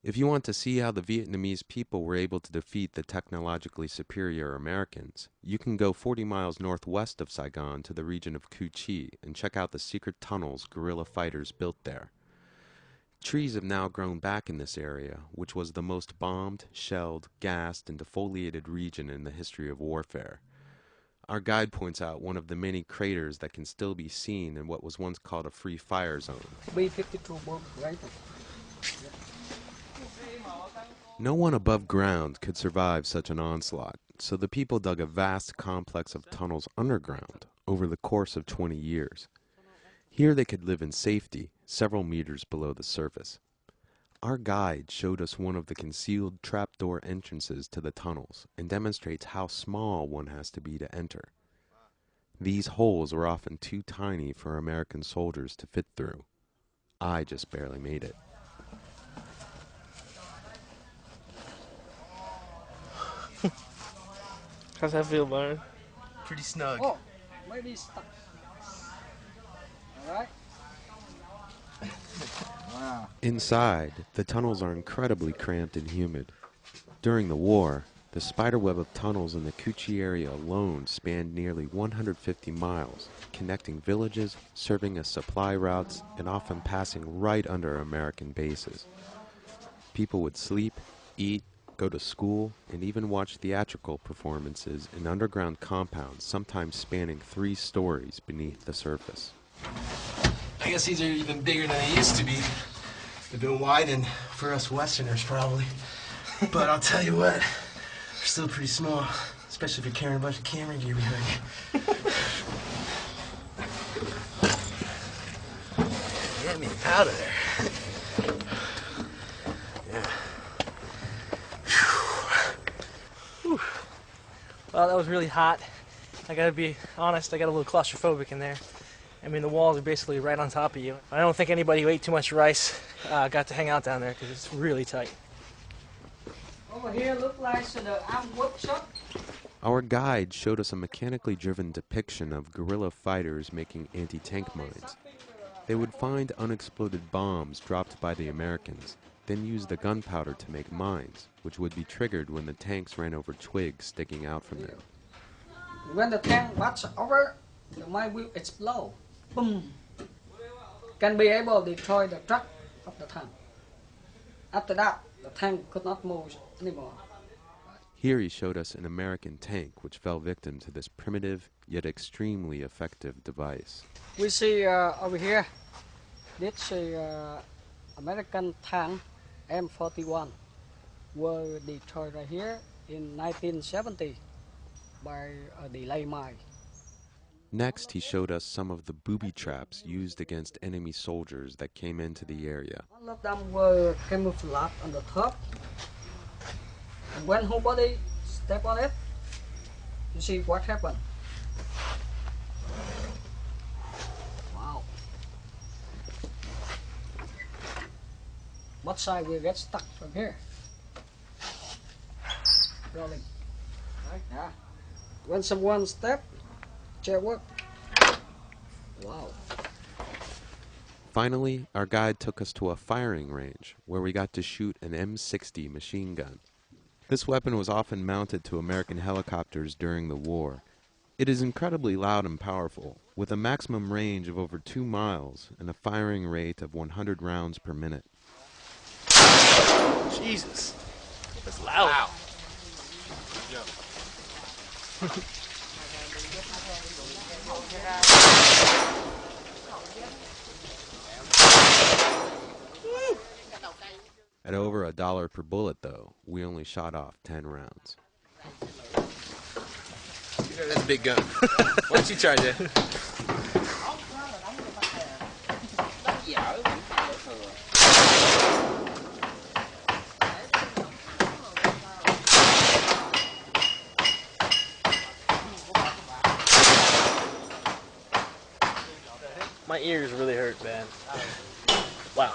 If you want to see how the Vietnamese people were able to defeat the technologically superior Americans, you can go 40 miles northwest of Saigon to the region of Cu Chi and check out the secret tunnels guerrilla fighters built there. Trees have now grown back in this area, which was the most bombed, shelled, gassed, and defoliated region in the history of warfare. Our guide points out one of the many craters that can still be seen in what was once called a free fire zone. B-52 bomb, right? No one above ground could survive such an onslaught, so the people dug a vast complex of tunnels underground over the course of 20 years. Here they could live in safety, several meters below the surface. Our guide showed us one of the concealed trapdoor entrances to the tunnels and demonstrates how small one has to be to enter. These holes were often too tiny for American soldiers to fit through. I just barely made it. How's that feel, Byron? Pretty snug. Oh, maybe stuck. All right. Wow. Inside, the tunnels are incredibly cramped and humid. During the war, the spiderweb of tunnels in the Cu Chi area alone spanned nearly 150 miles, connecting villages, serving as supply routes, and often passing right under American bases. People would sleep, eat, go to school, and even watch theatrical performances in underground compounds, sometimes spanning 3 stories beneath the surface. I guess these are even bigger than they used to be. They've been widened for us Westerners, probably. But I'll tell you what, they're still pretty small, especially if you're carrying a bunch of camera gear behind you. Get me out of there. Yeah. Whew. Well, that was really hot. I gotta be honest, I got a little claustrophobic in there. I mean, the walls are basically right on top of you. I don't think anybody who ate too much rice got to hang out down there because it's really tight. Over here look like the armed workshop. Our guide showed us a mechanically driven depiction of guerrilla fighters making anti-tank mines. They would find unexploded bombs dropped by the Americans, then use the gunpowder to make mines, which would be triggered when the tanks ran over twigs sticking out from them. When the tank butts over, the mine will explode. Boom! Can be able to destroy the truck of the tank. After that, the tank could not move anymore. Here he showed us an American tank which fell victim to this primitive yet extremely effective device. We see over here, this American tank M41 were destroyed right here in 1970 by a delay mine. Next, he showed us some of the booby traps used against enemy soldiers that came into the area. All of them were camouflaged on the top. And when nobody step on it, you see what happened. Wow. Both side will get stuck from here. Rolling. Right? Yeah. When someone step, chair work. Wow. Finally, our guide took us to a firing range where we got to shoot an M60 machine gun. This weapon was often mounted to American helicopters during the war. It is incredibly loud and powerful, with a maximum range of over 2 miles and a firing rate of 100 rounds per minute. Jesus. That's loud. Wow. At over $1 per bullet, though, we only shot off 10 rounds. That's a big gun. Why don't you try that? My ears really hurt, man. Wow.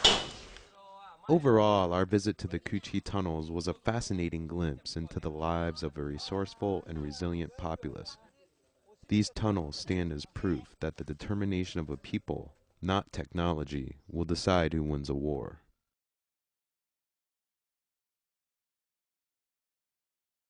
Overall, our visit to the Cu Chi tunnels was a fascinating glimpse into the lives of a resourceful and resilient populace. These tunnels stand as proof that the determination of a people, not technology, will decide who wins a war.